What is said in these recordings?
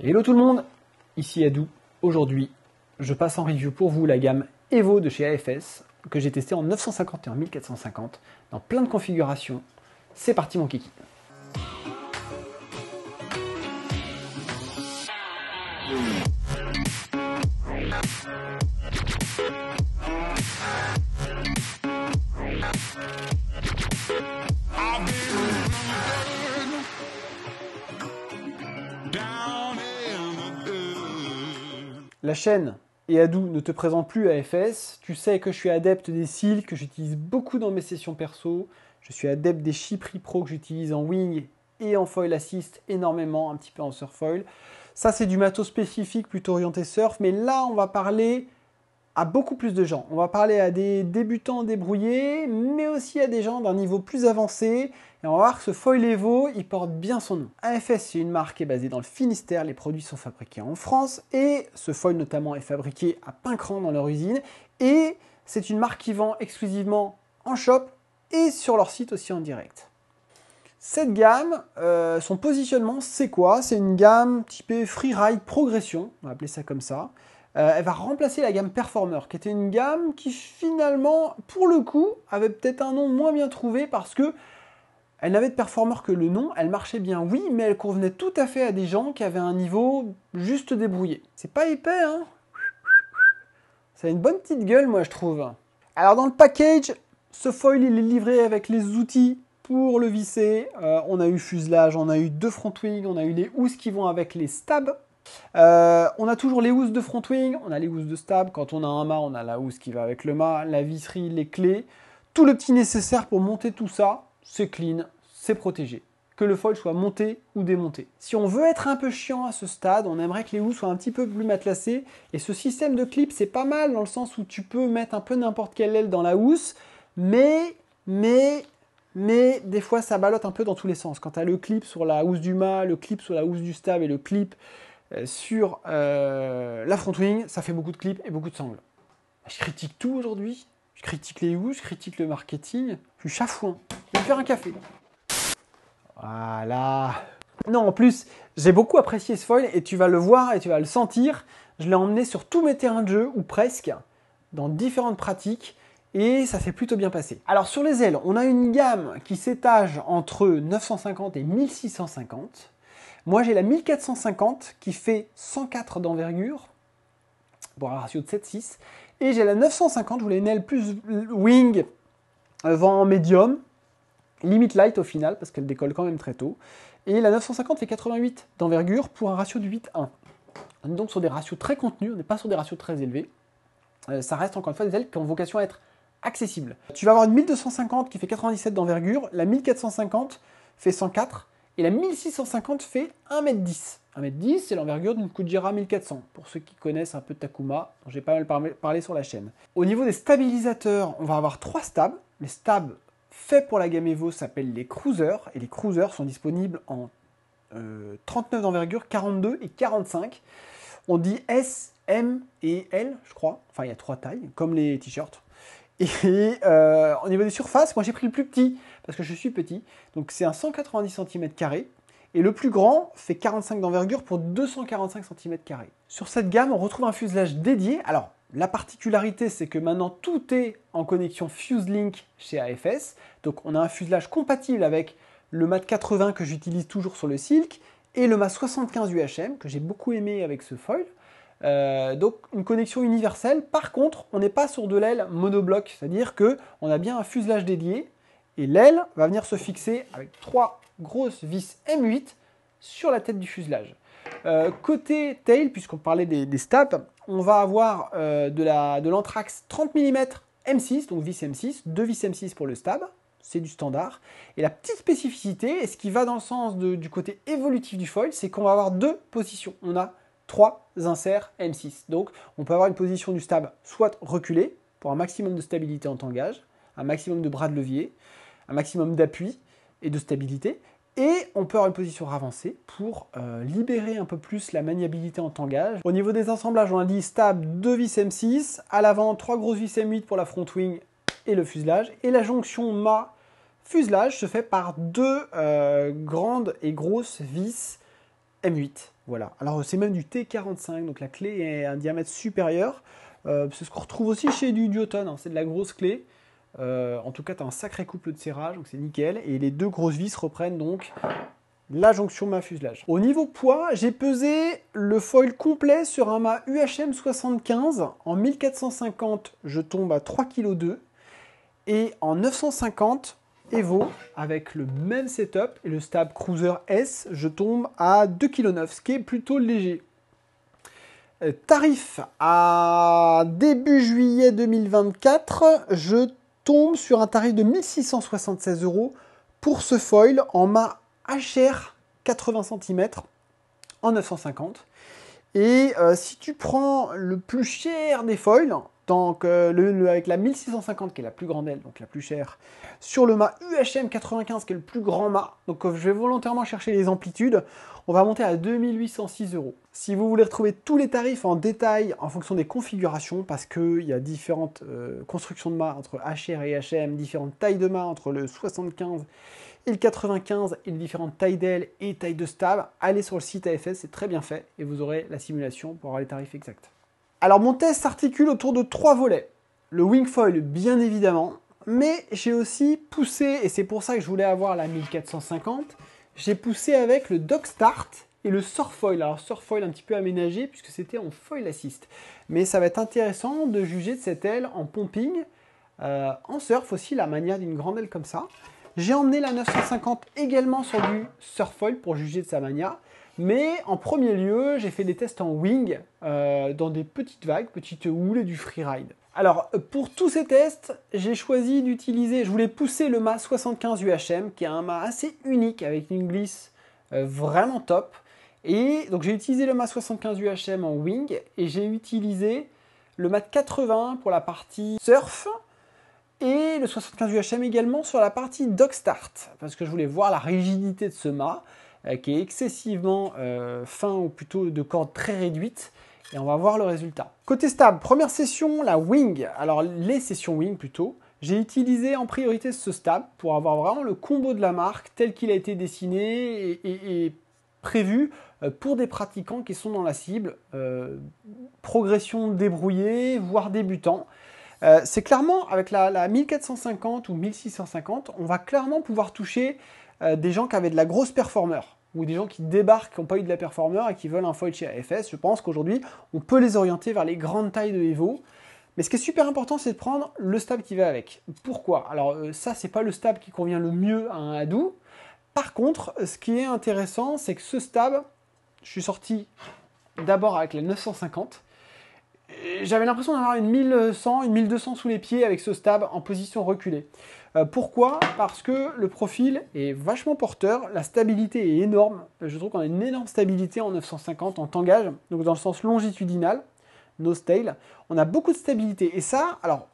Hello tout le monde, ici Adou. Aujourd'hui, je passe en review pour vous la gamme Evo de chez AFS que j'ai testé en 950 et en 1450 dans plein de configurations. C'est parti mon kiki. La chaîne et Adou ne te présente plus AFS. Tu sais que je suis adepte des cils que j'utilise beaucoup dans mes sessions perso. Je suis adepte des Chypre Pro que j'utilise en wing et en foil assist énormément, un petit peu en surf foil. Ça, c'est du matos spécifique, plutôt orienté surf. Mais là, on va parler à beaucoup plus de gens. On va parler à des débutants débrouillés, mais aussi à des gens d'un niveau plus avancé. Et on va voir que ce foil Evo, il porte bien son nom. AFS, c'est une marque qui est basée dans le Finistère. Les produits sont fabriqués en France. Et ce foil, notamment, est fabriqué à Pincran dans leur usine. Et c'est une marque qui vend exclusivement en shop et sur leur site aussi en direct. Cette gamme, son positionnement, c'est quoi? C'est une gamme typée Freeride Progression, on va appeler ça comme ça. Elle va remplacer la gamme Performer, qui était une gamme qui finalement, pour le coup, avait peut-être un nom moins bien trouvé parce que elle n'avait de Performer que le nom. Elle marchait bien, oui, mais elle convenait tout à fait à des gens qui avaient un niveau juste débrouillé. C'est pas épais, hein? Ça a une bonne petite gueule, moi, je trouve. Alors, dans le package, ce foil, il est livré avec les outils pour le visser. On a eu fuselage, on a eu deux front wing, on a eu les housses qui vont avec les stabs. On a toujours les housses de front wing, on a les housses de stab. Quand on a un mât, on a la housse qui va avec le mât, la visserie, les clés. Tout le petit nécessaire pour monter tout ça, c'est clean, c'est protégé. Que le foil soit monté ou démonté. Si on veut être un peu chiant à ce stade, on aimerait que les housses soient un petit peu plus matelassées. Et ce système de clip, c'est pas mal dans le sens où tu peux mettre un peu n'importe quelle aile dans la housse, mais des fois ça ballotte un peu dans tous les sens. Quand tu as le clip sur la housse du mât, le clip sur la housse du stab et le clip sur la front wing, ça fait beaucoup de clips et beaucoup de sangles. Je critique tout aujourd'hui. Je critique les housses, je critique le marketing. Je suis chafouin. Je vais me faire un café. Voilà. Non, en plus, j'ai beaucoup apprécié ce foil et tu vas le voir et tu vas le sentir. Je l'ai emmené sur tous mes terrains de jeu, ou presque, dans différentes pratiques. Et ça s'est plutôt bien passé. Alors sur les ailes, on a une gamme qui s'étage entre 950 et 1650. Moi j'ai la 1450 qui fait 104 d'envergure, pour un ratio de 7,6. Et j'ai la 950, je voulais une aile plus wing, vent médium, limite light au final, parce qu'elle décolle quand même très tôt. Et la 950 fait 88 d'envergure pour un ratio de 8,1. On est donc sur des ratios très contenus, on n'est pas sur des ratios très élevés. Ça reste encore une fois des ailes qui ont vocation à être accessibles. Tu vas avoir une 1250 qui fait 97 d'envergure, la 1450 fait 104, et la 1650 fait 1m10. 1m10, c'est l'envergure d'une Kujira 1400, pour ceux qui connaissent un peu Takuma, dont j'ai pas mal parlé sur la chaîne. Au niveau des stabilisateurs, on va avoir 3 stabs. Les stabs faits pour la gamme Evo s'appellent les Cruisers, et les Cruisers sont disponibles en 39 d'envergure, 42 et 45. On dit S, M et L, je crois. Enfin, il y a 3 tailles, comme les t-shirts. Et au niveau des surfaces, moi j'ai pris le plus petit, parce que je suis petit. Donc c'est un 190 cm². Et le plus grand fait 45 d'envergure pour 245 cm². Sur cette gamme, on retrouve un fuselage dédié. Alors, la particularité, c'est que maintenant, tout est en connexion FuseLink chez AFS. Donc, on a un fuselage compatible avec le MAT 80 que j'utilise toujours sur le Silk et le MAT 75 UHM que j'ai beaucoup aimé avec ce foil. Donc une connexion universelle. Par contre, on n'est pas sur de l'aile monobloc, c'est-à-dire qu'on a bien un fuselage dédié et l'aile va venir se fixer avec 3 grosses vis M8 sur la tête du fuselage. Côté tail, puisqu'on parlait des stabs, on va avoir de l'Anthrax 30 mm M6, donc vis M6, 2 vis M6 pour le stab, c'est du standard. Et la petite spécificité, et ce qui va dans le sens du côté évolutif du foil, c'est qu'on va avoir 2 positions. On a 3 inserts M6. Donc, on peut avoir une position du stab soit reculée, pour un maximum de stabilité en tangage, un maximum de bras de levier, un maximum d'appui et de stabilité. Et on peut avoir une position avancée pour libérer un peu plus la maniabilité en tangage. Au niveau des assemblages, on a dit stab 2 vis M6, à l'avant 3 grosses vis M8 pour la front wing et le fuselage. Et la jonction mât-fuselage se fait par 2 grandes et grosses vis M8. Voilà, alors c'est même du T45, donc la clé est un diamètre supérieur. C'est ce qu'on retrouve aussi chez du Duotone, hein, c'est de la grosse clé. En tout cas, tu as un sacré couple de serrage, donc c'est nickel. Et les deux grosses vis reprennent donc la jonction mât-fuselage. Au niveau poids, j'ai pesé le foil complet sur un mât UHM 75. En 1450, je tombe à 3,2 kg. Et en 950 Evo, avec le même setup et le stab Cruiser S, je tombe à 2,9 kg, ce qui est plutôt léger. Tarif à début juillet 2024, je tombe sur un tarif de 1676 € pour ce foil en mât HR 80 cm en 950. Et si tu prends le plus cher des foils, donc avec la 1650 qui est la plus grande aile, donc la plus chère, sur le mât UHM 95 qui est le plus grand mât, donc je vais volontairement chercher les amplitudes, on va monter à 2806 €. Si vous voulez retrouver tous les tarifs en détail en fonction des configurations, parce qu'il y a différentes constructions de mât entre HR et HM, différentes tailles de mât entre le 75 et le 95 et les différentes tailles d'aile et tailles de stab, allez sur le site AFS, c'est très bien fait et vous aurez la simulation pour avoir les tarifs exacts. Alors mon test s'articule autour de 3 volets. Le wingfoil bien évidemment, mais j'ai aussi poussé, et c'est pour ça que je voulais avoir la 1450, j'ai poussé avec le dock start et le surfoil. Alors surfoil un petit peu aménagé puisque c'était en foil assist. Mais ça va être intéressant de juger de cette aile en pumping, en surf aussi, la manière d'une grande aile comme ça. J'ai emmené la 950 également sur du surfoil pour juger de sa manière. Mais en premier lieu, j'ai fait des tests en wing dans des petites vagues, petites houles et du freeride. Alors, pour tous ces tests, j'ai choisi d'utiliser, je voulais pousser le mât 75 UHM, qui est un mât assez unique avec une glisse vraiment top. Et donc j'ai utilisé le mât 75 UHM en wing et j'ai utilisé le mât 80 pour la partie surf et le 75 UHM également sur la partie dock start parce que je voulais voir la rigidité de ce mât qui est excessivement fin ou plutôt de corde très réduite et on va voir le résultat. Côté stab, première session, la wing, alors les sessions wing plutôt, j'ai utilisé en priorité ce stab pour avoir vraiment le combo de la marque tel qu'il a été dessiné et prévu pour des pratiquants qui sont dans la cible, progression débrouillée, voire débutant. C'est clairement, avec la 1450 ou 1650, on va clairement pouvoir toucher des gens qui avaient de la grosse performeur ou des gens qui débarquent, qui n'ont pas eu de la performeur et qui veulent un foil chez AFS. Je pense qu'aujourd'hui, on peut les orienter vers les grandes tailles de Evo. Mais ce qui est super important, c'est de prendre le stab qui va avec. Pourquoi? Alors ça, c'est pas le stab qui convient le mieux à un Hadou. Par contre, ce qui est intéressant, c'est que ce stab, je suis sorti d'abord avec la 950. J'avais l'impression d'avoir une 1100, une 1200 sous les pieds avec ce stab en position reculée. Pourquoi? Parce que le profil est vachement porteur, la stabilité est énorme. Je trouve qu'on a une énorme stabilité en 950 en tangage, donc dans le sens longitudinal, nose tail. On a beaucoup de stabilité. Et ça, alors,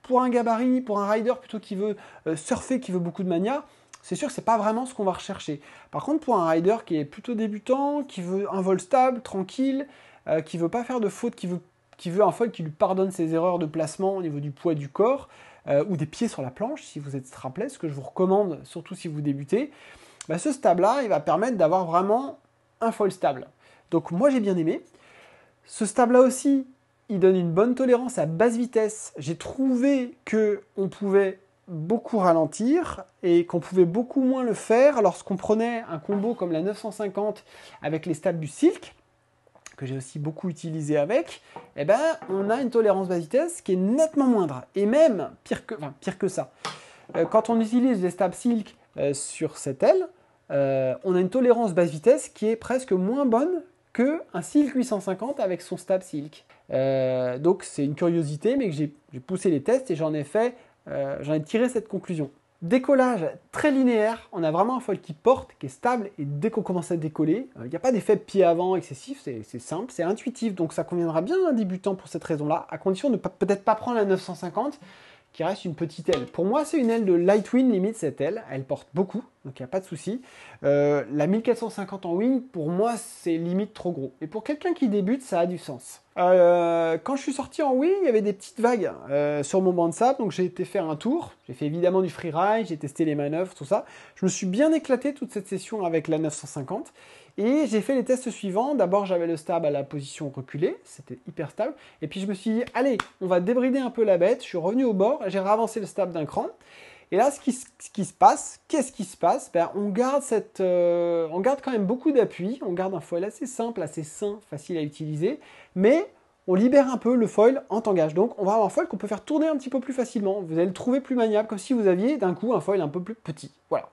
pour un gabarit, pour un rider plutôt qui veut surfer, qui veut beaucoup de mania, c'est sûr que c'est pas vraiment ce qu'on va rechercher. Par contre, pour un rider qui est plutôt débutant, qui veut un vol stable, tranquille, qui veut pas faire de faute, qui veut un foil qui lui pardonne ses erreurs de placement au niveau du poids du corps, ou des pieds sur la planche, si vous êtes strapless, ce que je vous recommande, surtout si vous débutez, bah ce stab-là, il va permettre d'avoir vraiment un foil stable. Donc moi, j'ai bien aimé. Ce stab-là aussi, il donne une bonne tolérance à basse vitesse. J'ai trouvé qu'on pouvait beaucoup ralentir et qu'on pouvait beaucoup moins le faire lorsqu'on prenait un combo comme la 950 avec les stabs du Silk, que j'ai aussi beaucoup utilisé avec, eh ben, on a une tolérance basse vitesse qui est nettement moindre. Et même, pire que ça, quand on utilise les stabs Silk sur cette aile, on a une tolérance basse vitesse qui est presque moins bonne qu'un Silk 850 avec son stab Silk. Donc c'est une curiosité, mais que j'ai poussé les tests et j'en ai tiré cette conclusion. Décollage très linéaire, on a vraiment un foil qui porte, qui est stable, et dès qu'on commence à décoller, il n'y a pas d'effet de pied avant excessif, c'est simple, c'est intuitif, donc ça conviendra bien à un débutant pour cette raison-là, à condition de peut-être pas prendre la 950, qui reste une petite aile. Pour moi, c'est une aile de light wind limite, cette aile, elle porte beaucoup, donc il n'y a pas de souci. La 1450 en wing, pour moi, c'est limite trop gros. Et pour quelqu'un qui débute, ça a du sens. Quand je suis sorti en wing, il y avait des petites vagues sur mon banc de sable, donc j'ai été faire un tour. J'ai fait évidemment du freeride, j'ai testé les manœuvres, tout ça. Je me suis bien éclaté toute cette session avec la 950 et j'ai fait les tests suivants. D'abord, j'avais le stab à la position reculée, c'était hyper stable. Et puis je me suis dit, allez, on va débrider un peu la bête. Je suis revenu au bord, j'ai ravancé le stab d'un cran. Et là, ce qui se passe, qu'est-ce qui se passe? On garde quand même beaucoup d'appui, on garde un foil assez simple, assez sain, facile à utiliser, mais on libère un peu le foil en tangage. Donc on va avoir un foil qu'on peut faire tourner un petit peu plus facilement. Vous allez le trouver plus maniable, comme si vous aviez d'un coup un foil un peu plus petit. Voilà.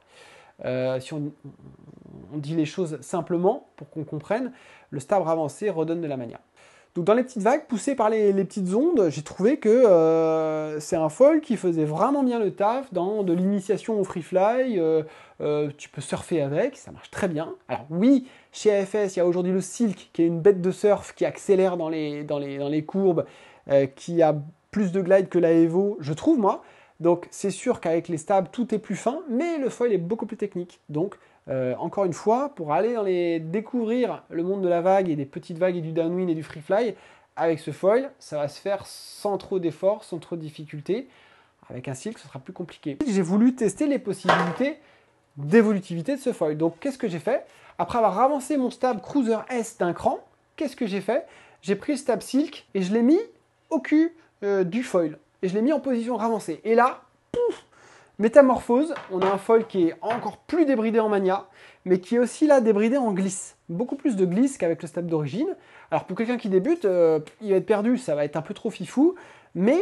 Si on dit les choses simplement, pour qu'on comprenne, le stab avancé redonne de la manière. Donc dans les petites vagues, poussées par les petites ondes, j'ai trouvé que c'est un foil qui faisait vraiment bien le taf dans de l'initiation au free fly. Tu peux surfer avec, ça marche très bien. Alors oui, chez AFS, il y a aujourd'hui le Silk, qui est une bête de surf qui accélère dans les courbes, qui a plus de glide que la Evo, je trouve moi. Donc c'est sûr qu'avec les stabs, tout est plus fin, mais le foil est beaucoup plus technique. Donc encore une fois, pour aller découvrir le monde de la vague et des petites vagues et du downwind et du free fly, avec ce foil, ça va se faire sans trop d'efforts, sans trop de difficultés. Avec un Silk, ce sera plus compliqué. J'ai voulu tester les possibilités d'évolutivité de ce foil. Donc qu'est-ce que j'ai fait? Après avoir avancé mon stab Cruiser S d'un cran, qu'est-ce que j'ai fait? J'ai pris le stab Silk et je l'ai mis au cul du foil. Et je l'ai mis en position avancée. Et là, pouf, métamorphose, on a un foil qui est encore plus débridé en mania, mais qui est aussi là débridé en glisse. Beaucoup plus de glisse qu'avec le stab d'origine. Alors pour quelqu'un qui débute, il va être perdu, ça va être un peu trop fifou, mais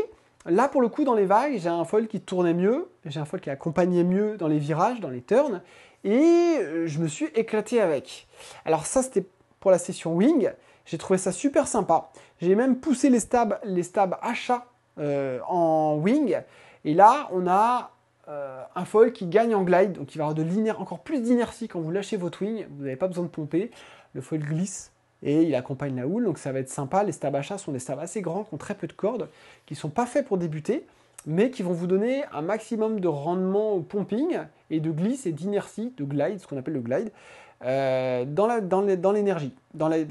là pour le coup dans les vagues, j'ai un foil qui tournait mieux, j'ai un foil qui accompagnait mieux dans les virages, dans les turns, et je me suis éclaté avec. Alors ça c'était pour la session wing, j'ai trouvé ça super sympa. J'ai même poussé les stabs achat en wing, et là on a un foil qui gagne en glide, donc il va avoir encore plus d'inertie quand vous lâchez votre wing, vous n'avez pas besoin de pomper, le foil glisse et il accompagne la houle, donc ça va être sympa. Les stabs achat sont des stabs assez grands, qui ont très peu de cordes, qui ne sont pas faits pour débuter, mais qui vont vous donner un maximum de rendement au pumping, et de glisse et d'inertie, de glide, ce qu'on appelle le glide, dans l'énergie, dans les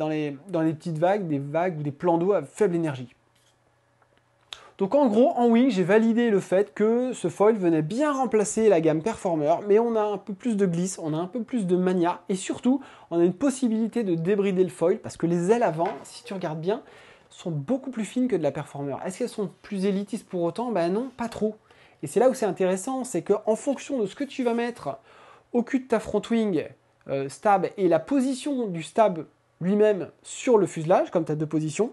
petites vagues, des vagues ou des plans d'eau à faible énergie. Donc en gros, en wing, j'ai validé le fait que ce foil venait bien remplacer la gamme Performer, mais on a un peu plus de glisse, on a un peu plus de mania, et surtout, on a une possibilité de débrider le foil, parce que les ailes avant, si tu regardes bien, sont beaucoup plus fines que de la Performer. Est-ce qu'elles sont plus élitistes pour autant? Ben non, pas trop. Et c'est là où c'est intéressant, c'est qu'en fonction de ce que tu vas mettre au cul de ta front wing stab, et la position du stab lui-même sur le fuselage, comme tu as deux positions,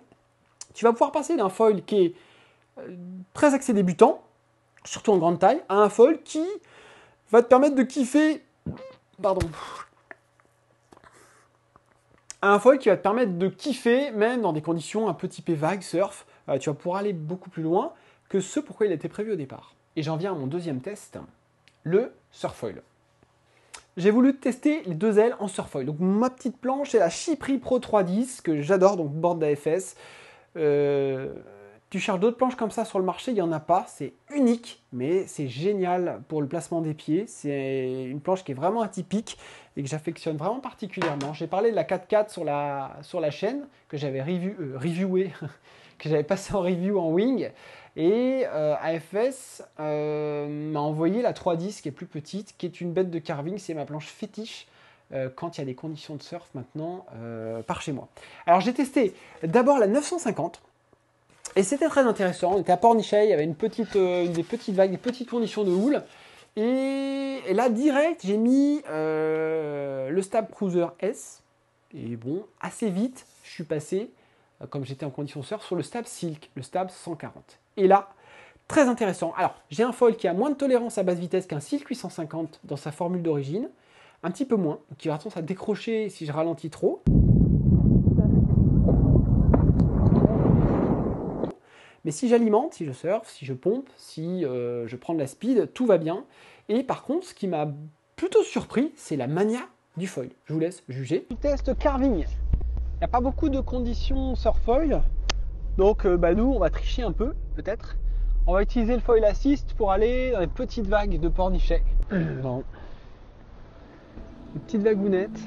tu vas pouvoir passer d'un foil qui est très axé débutant, surtout en grande taille, à un foil qui va te permettre de kiffer, à un foil qui va te permettre de kiffer même dans des conditions un peu typées vague, surf. Tu vas pouvoir aller beaucoup plus loin que ce pourquoi il a été prévu au départ. Et j'en viens à mon deuxième test, le surfoil. J'ai voulu tester les deux ailes en surfoil. Donc ma petite planche, c'est la Chypre Pro 310 que j'adore, donc board d'AFS. Tu cherches d'autres planches comme ça sur le marché, il n'y en a pas, c'est unique, mais c'est génial pour le placement des pieds. C'est une planche qui est vraiment atypique et que j'affectionne vraiment particulièrement. J'ai parlé de la 4x4 sur la chaîne, que j'avais reviewé, que j'avais passé en review en wing, et AFS m'a envoyé la 310 qui est plus petite, qui est une bête de carving, c'est ma planche fétiche. Quand il y a des conditions de surf maintenant par chez moi. Alors j'ai testé d'abord la 950, et c'était très intéressant. On était à Pornichet, il y avait des petites vagues, des petites conditions de houle. Et là, direct, j'ai mis le stab Cruiser S. Et bon, assez vite, je suis passé, comme j'étais en condition surf, sur le stab Silk, le stab 140. Et là, très intéressant. Alors, j'ai un foil qui a moins de tolérance à basse vitesse qu'un Silk 850 dans sa formule d'origine. Un petit peu moins, qui va tendance à décrocher si je ralentis trop. Mais si j'alimente, si je surfe, si je pompe, si je prends de la speed, tout va bien. Et par contre, ce qui m'a plutôt surpris, c'est la mania du foil. Je vous laisse juger. Test carving. Il n'y a pas beaucoup de conditions sur foil. Donc nous, on va tricher un peu, peut-être. On va utiliser le foil assist pour aller dans les petites vagues de Pornichet. Une petite vagounette.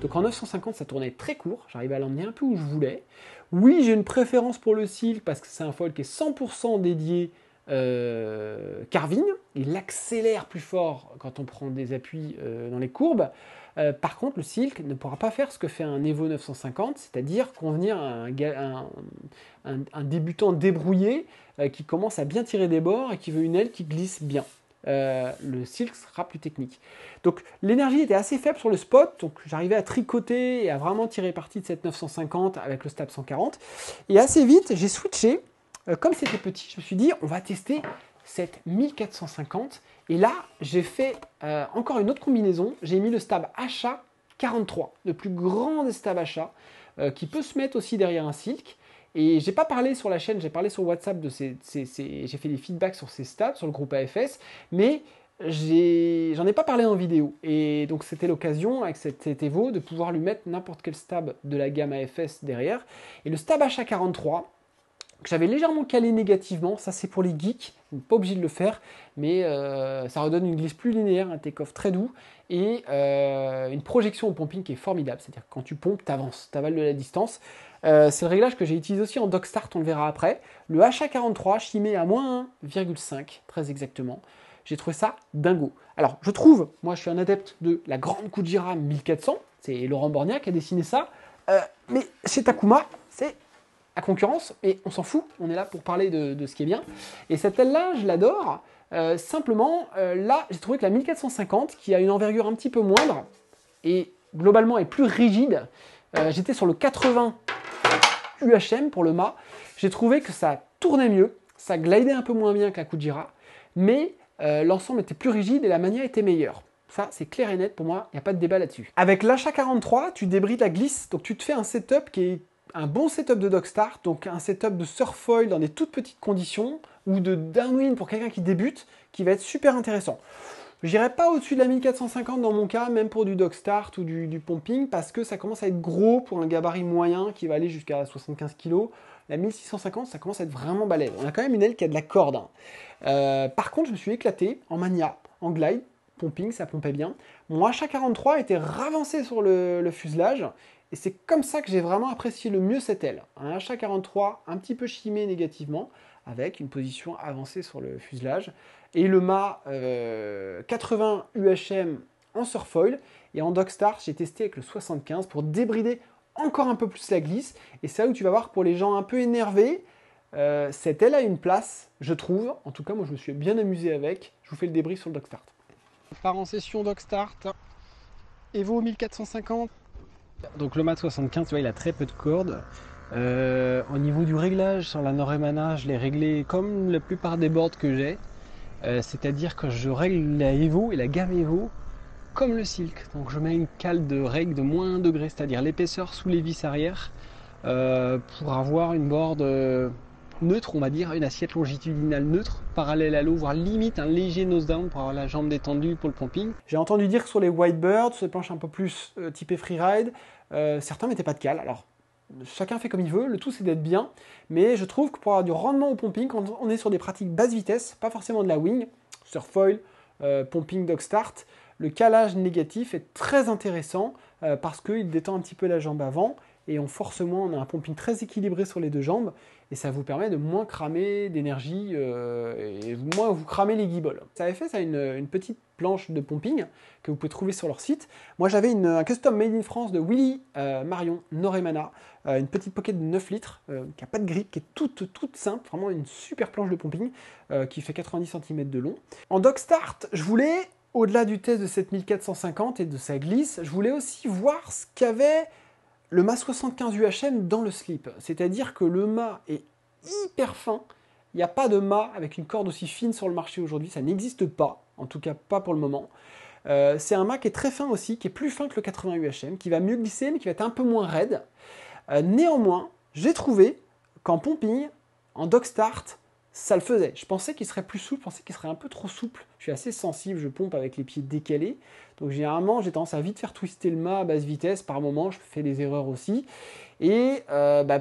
Donc en 950, ça tournait très court, j'arrivais à l'emmener un peu où je voulais. Oui, j'ai une préférence pour le Silk parce que c'est un foil qui est 100% dédié carving. Il accélère plus fort quand on prend des appuis dans les courbes. Par contre, le Silk ne pourra pas faire ce que fait un Evo 950, c'est-à-dire convenir à un débutant débrouillé qui commence à bien tirer des bords et qui veut une aile qui glisse bien. Le Silk sera plus technique. Donc l'énergie était assez faible sur le spot, donc j'arrivais à tricoter et à vraiment tirer parti de cette 950 avec le stab 140. Et assez vite, j'ai switché. Comme c'était petit, je me suis dit, on va tester cette 1450. Et là, j'ai fait encore une autre combinaison. J'ai mis le stab achat 43, le plus grand des stabs achat, qui peut se mettre aussi derrière un Silk. Et j'ai pas parlé sur la chaîne, j'ai parlé sur WhatsApp de j'ai fait des feedbacks sur ces stabs, sur le groupe AFS, mais j'en ai pas parlé en vidéo. Et donc c'était l'occasion avec cet Evo de pouvoir lui mettre n'importe quel stab de la gamme AFS derrière. Et le stab achat 43, que j'avais légèrement calé négativement, ça c'est pour les geeks, pas obligé de le faire, mais ça redonne une glisse plus linéaire, un take-off très doux, et une projection au pumping qui est formidable, c'est-à-dire que quand tu pompes, tu avances, tu avales de la distance. C'est le réglage que j'ai utilisé aussi en Dog Start, on le verra après. Le HA43, chimé à moins 1,5, très exactement. J'ai trouvé ça dingo. Alors, je trouve, moi je suis un adepte de la grande Kujira 1400, c'est Laurent Borgna qui a dessiné ça, mais chez Takuma, c'est à concurrence, mais on s'en fout, on est là pour parler de ce qui est bien. Et cette aile-là, je l'adore. Simplement, là, j'ai trouvé que la 1450, qui a une envergure un petit peu moindre, et globalement est plus rigide, j'étais sur le 80 UHM pour le mât, j'ai trouvé que ça tournait mieux, ça glidait un peu moins bien que la Kujira, mais l'ensemble était plus rigide et la mania était meilleure. Ça, c'est clair et net pour moi, il n'y a pas de débat là-dessus. Avec l'HA43, tu débrides la glisse, donc tu te fais un setup qui est un bon setup de Dog Start, donc un setup de surfoil dans des toutes petites conditions, ou de downwind pour quelqu'un qui débute, qui va être super intéressant. Je n'irai pas au-dessus de la 1450 dans mon cas, même pour du Dog Start ou du pumping, parce que ça commence à être gros pour un gabarit moyen qui va aller jusqu'à 75 kg. La 1650, ça commence à être vraiment balèze. On a quand même une aile qui a de la corde. Par contre, je me suis éclaté en mania, en glide, pumping, ça pompait bien. Mon HA43 était ravancé sur le fuselage, et c'est comme ça que j'ai vraiment apprécié le mieux cette aile. Un HA43 un petit peu chimé négativement, avec une position avancée sur le fuselage, et le mât 80 UHM en surfoil, et en Dog Start, j'ai testé avec le 75 pour débrider encore un peu plus la glisse, et c'est là où tu vas voir pour les gens un peu énervés, cette aile a une place, je trouve. En tout cas, moi je me suis bien amusé avec. Je vous fais le débrief sur le Dog Start. On part en session Dog Start, Evo 1450. Donc le mat 75, tu vois, il a très peu de cordes. Au niveau du réglage sur la Noremana, je l'ai réglé comme la plupart des boards que j'ai. C'est-à-dire que je règle la Evo et la gamme Evo comme le Silk. Donc je mets une cale de règle de moins 1 degré, c'est-à-dire l'épaisseur sous les vis arrière, pour avoir une board neutre, on va dire, une assiette longitudinale neutre, parallèle à l'eau, voire limite un léger nose down pour avoir la jambe détendue pour le pumping. J'ai entendu dire que sur les Whitebird, sur les planches un peu plus typées freeride, certains mettaient pas de cale. Alors, chacun fait comme il veut, le tout c'est d'être bien, mais je trouve que pour avoir du rendement au pumping, quand on est sur des pratiques basse vitesse, pas forcément de la wing, surfoil, pumping, Dog Start, le calage négatif est très intéressant parce qu'il détend un petit peu la jambe avant, et on a un pumping très équilibré sur les deux jambes, et ça vous permet de moins cramer d'énergie et moins vous cramer les guibolles. Ça avait fait ça une petite planche de pumping que vous pouvez trouver sur leur site. Moi j'avais un custom made in France de Willy Marion Noremana, une petite pocket de 9 litres qui n'a pas de grip, qui est toute simple, vraiment une super planche de pumping qui fait 90 cm de long. En Dog Start, je voulais, au-delà du test de cette 1450 et de sa glisse, je voulais aussi voir ce qu'avait le mât 75 UHM dans le slip. C'est-à-dire que le mât est hyper fin. Il n'y a pas de mât avec une corde aussi fine sur le marché aujourd'hui. Ça n'existe pas. En tout cas, pas pour le moment. C'est un mât qui est très fin aussi, qui est plus fin que le 80 UHM, qui va mieux glisser, mais qui va être un peu moins raide. Néanmoins, j'ai trouvé qu'en pumping, en Dog Start, ça le faisait. Je pensais qu'il serait plus souple, je pensais qu'il serait un peu trop souple. Je suis assez sensible, je pompe avec les pieds décalés. Donc généralement, j'ai tendance à vite faire twister le mât à basse vitesse. Par moment, je fais des erreurs aussi. Et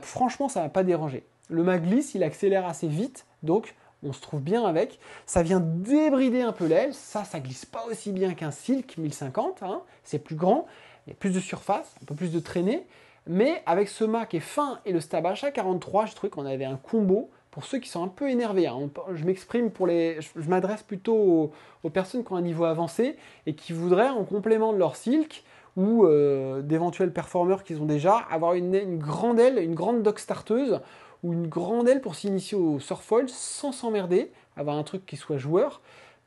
franchement, ça ne m'a pas dérangé. Le mât glisse, il accélère assez vite. Donc on se trouve bien avec. Ça vient débrider un peu l'aile, ça glisse pas aussi bien qu'un Silk 1050, hein. C'est plus grand, il y a plus de surface, un peu plus de traînée, mais avec ce mât qui est fin et le stab HA43, je trouvais qu'on avait un combo pour ceux qui sont un peu énervés. Hein. Je m'exprime pour les... Je m'adresse plutôt aux personnes qui ont un niveau avancé et qui voudraient, en complément de leur Silk, ou d'éventuels performeurs qu'ils ont déjà, avoir une grande aile, une grande dock starteuse, ou une grande aile pour s'initier au surfoil sans s'emmerder, avoir un truc qui soit joueur.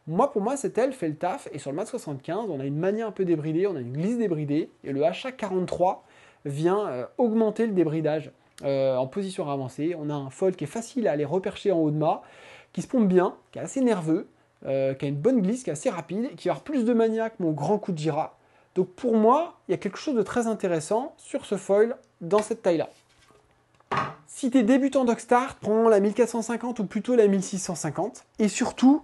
Pour moi, cette aile fait le taf, et sur le mat 75, on a une manière un peu débridée, on a une glisse débridée, et le HA43 vient augmenter le débridage en position avancée. On a un foil qui est facile à aller repercher en haut de mât, qui se pompe bien, qui est assez nerveux, qui a une bonne glisse, qui est assez rapide, et qui va avoir plus de mania que mon grand coup de gira. Donc pour moi, il y a quelque chose de très intéressant sur ce foil dans cette taille-là. Si tu es débutant Dockstar, prends la 1450 ou plutôt la 1650. Et surtout,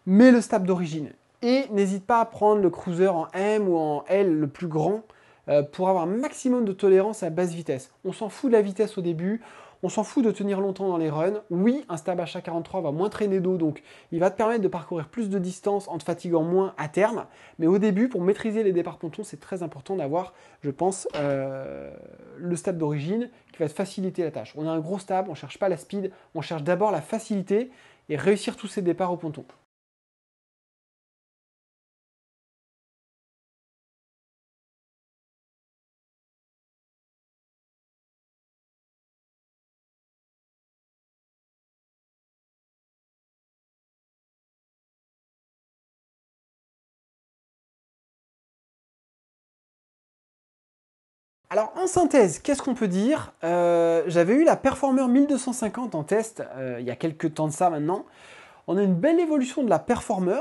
mets le stab d'origine. Et n'hésite pas à prendre le cruiser en M ou en L le plus grand pour avoir un maximum de tolérance à basse vitesse. On s'en fout de la vitesse au début, on s'en fout de tenir longtemps dans les runs. Oui, un stab HA43 va moins traîner d'eau, donc il va te permettre de parcourir plus de distance en te fatiguant moins à terme. Mais au début, pour maîtriser les départs pontons, c'est très important d'avoir, je pense, le stab d'origine qui va te faciliter la tâche. On a un gros stab, on ne cherche pas la speed, on cherche d'abord la facilité et réussir tous ces départs au ponton. Alors en synthèse, qu'est-ce qu'on peut dire? J'avais eu la Performer 1250 en test il y a quelques temps de ça maintenant. On a une belle évolution de la Performer.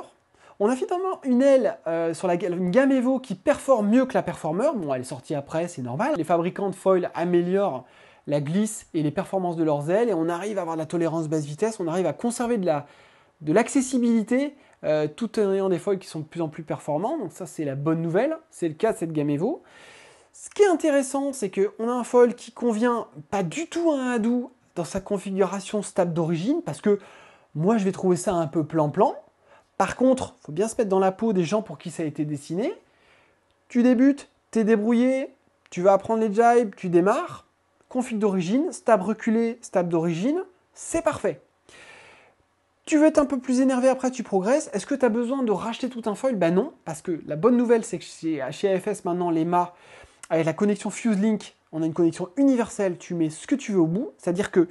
On a finalement une aile sur une gamme Evo qui performe mieux que la Performer. Bon, elle est sortie après, c'est normal. Les fabricants de foil améliorent la glisse et les performances de leurs ailes et on arrive à avoir de la tolérance basse vitesse, on arrive à conserver de l'accessibilité tout en ayant des foils qui sont de plus en plus performants. Donc ça, c'est la bonne nouvelle. C'est le cas de cette gamme Evo. Ce qui est intéressant, c'est qu'on a un foil qui convient pas du tout à un Hadou dans sa configuration stab d'origine, parce que moi je vais trouver ça un peu plan-plan. Par contre, il faut bien se mettre dans la peau des gens pour qui ça a été dessiné. Tu débutes, tu es débrouillé, tu vas apprendre les jibes, tu démarres. Config d'origine, stab reculé, stab d'origine, c'est parfait. Tu veux être un peu plus énervé après, tu progresses. Est-ce que tu as besoin de racheter tout un foil? Ben non, parce que la bonne nouvelle, c'est que chez AFS maintenant, les mâts, avec la connexion FuseLink, on a une connexion universelle, tu mets ce que tu veux au bout. C'est-à-dire que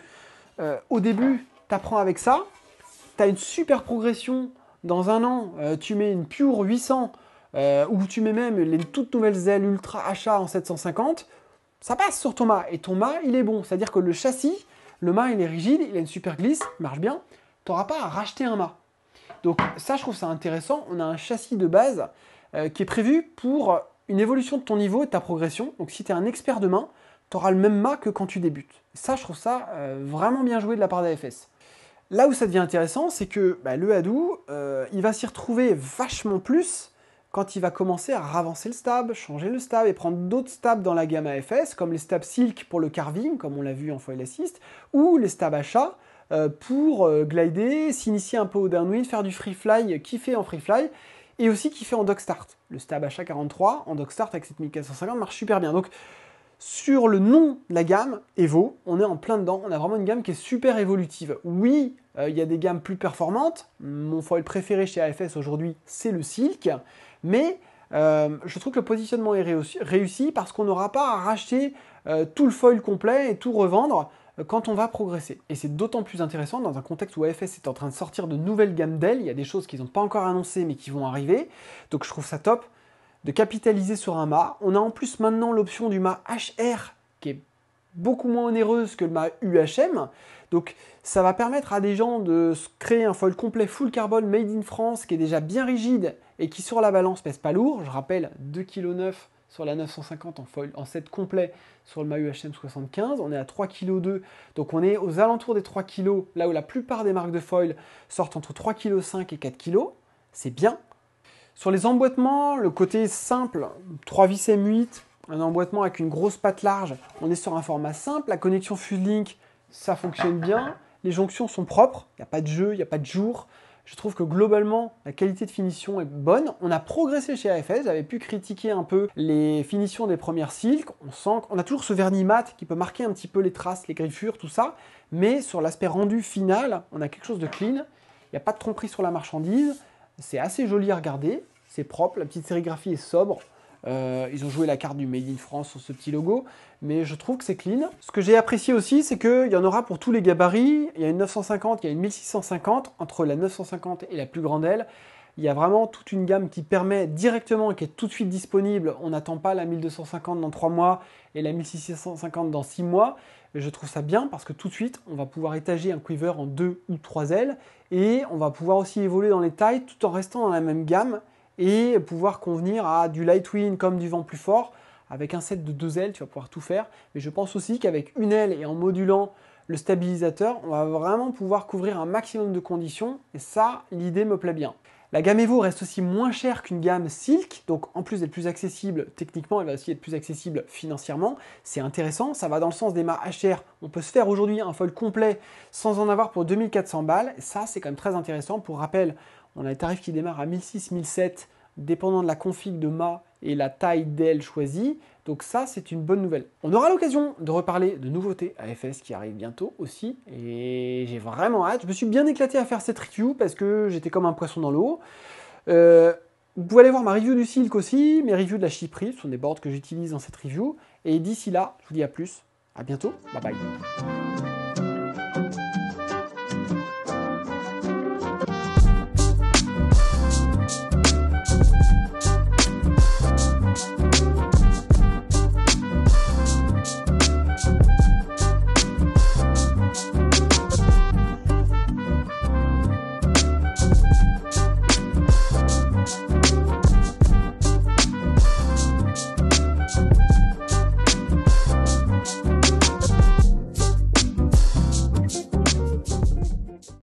au début, tu apprends avec ça, tu as une super progression. Dans un an, tu mets une Pure 800, ou tu mets même les toutes nouvelles ailes Ultra HA en 750, ça passe sur ton mât. Et ton mât, il est bon. C'est-à-dire que le châssis, le mât, il est rigide, il a une super glisse, il marche bien. Tu n'auras pas à racheter un mât. Donc ça, je trouve ça intéressant. On a un châssis de base qui est prévu pour une évolution de ton niveau et de ta progression. Donc si tu es un expert de main, tu auras le même mât que quand tu débutes. Ça, je trouve ça vraiment bien joué de la part d'AFS. Là où ça devient intéressant, c'est que le Hadou, il va s'y retrouver vachement plus quand il va commencer à ravancer le stab, changer le stab et prendre d'autres stabs dans la gamme AFS, comme les stabs Silk pour le carving, comme on l'a vu en foil assist, ou les stabs HA pour glider, s'initier un peu au downwind, faire du free fly, kiffer en free fly, et aussi kiffer en dock start. Le stab HA43 en dock start avec cette 1450 marche super bien. Donc sur le nom de la gamme Evo, on est en plein dedans, on a vraiment une gamme qui est super évolutive. Oui, il y a des gammes plus performantes, mon foil préféré chez AFS aujourd'hui c'est le Silk, mais je trouve que le positionnement est réussi parce qu'on n'aura pas à racheter tout le foil complet et tout revendre quand on va progresser. Et c'est d'autant plus intéressant dans un contexte où AFS est en train de sortir de nouvelles gammes d'ailes, il y a des choses qu'ils n'ont pas encore annoncées mais qui vont arriver, donc je trouve ça top de capitaliser sur un mât. On a en plus maintenant l'option du mât HR qui est beaucoup moins onéreuse que le mât UHM. Donc ça va permettre à des gens de créer un foil complet full carbone made in France qui est déjà bien rigide et qui sur la balance pèse pas lourd. Je rappelle 2,9 kg sur la 950 en set complet sur le mât UHM 75. On est à 3,2 kg. Donc on est aux alentours des 3 kg, là où la plupart des marques de foil sortent entre 3,5 kg et 4 kg. C'est bien. Sur les emboîtements, le côté simple, 3 vis M8, un emboîtement avec une grosse patte large, on est sur un format simple. La connexion FuseLink, ça fonctionne bien. les jonctions sont propres, il n'y a pas de jeu, il n'y a pas de jour. Je trouve que globalement, la qualité de finition est bonne. On a progressé chez AFS, j'avais pu critiquer un peu les finitions des premières Silk. On sent qu'on a toujours ce vernis mat qui peut marquer un petit peu les traces, les griffures, tout ça. Mais sur l'aspect rendu final, on a quelque chose de clean. Il n'y a pas de tromperie sur la marchandise. C'est assez joli à regarder, c'est propre, la petite sérigraphie est sobre. Ils ont joué la carte du Made in France sur ce petit logo, mais je trouve que c'est clean. Ce que j'ai apprécié aussi, c'est qu'il y en aura pour tous les gabarits. Il y a une 950, il y a une 1650. Entre la 950 et la plus grande aile, il y a vraiment toute une gamme qui permet directement et qui est tout de suite disponible. On n'attend pas la 1250 dans 3 mois et la 1650 dans 6 mois. Et je trouve ça bien parce que tout de suite, on va pouvoir étager un quiver en 2 ou 3 ailes et on va pouvoir aussi évoluer dans les tailles tout en restant dans la même gamme et pouvoir convenir à du Lightwing comme du vent plus fort. Avec un set de 2 ailes, tu vas pouvoir tout faire. Mais je pense aussi qu'avec une aile et en modulant le stabilisateur, on va vraiment pouvoir couvrir un maximum de conditions. Et ça, l'idée me plaît bien. La gamme Evo reste aussi moins chère qu'une gamme Silk, donc en plus d'être plus accessible techniquement, elle va aussi être plus accessible financièrement. C'est intéressant, ça va dans le sens des mâts HR. On peut se faire aujourd'hui un foil complet sans en avoir pour 2400 balles. Et ça, c'est quand même très intéressant. Pour rappel, on a les tarifs qui démarrent à 1600-1700, dépendant de la config de mât et la taille d'aile choisie. Donc ça, c'est une bonne nouvelle. On aura l'occasion de reparler de nouveautés AFS qui arrivent bientôt aussi. Et j'ai vraiment hâte. Je me suis bien éclaté à faire cette review parce que j'étais comme un poisson dans l'eau. Vous pouvez aller voir ma review du Silk aussi, mes reviews de la Chypris, ce sont des boards que j'utilise dans cette review. Et d'ici là, je vous dis à plus. À bientôt. Bye bye.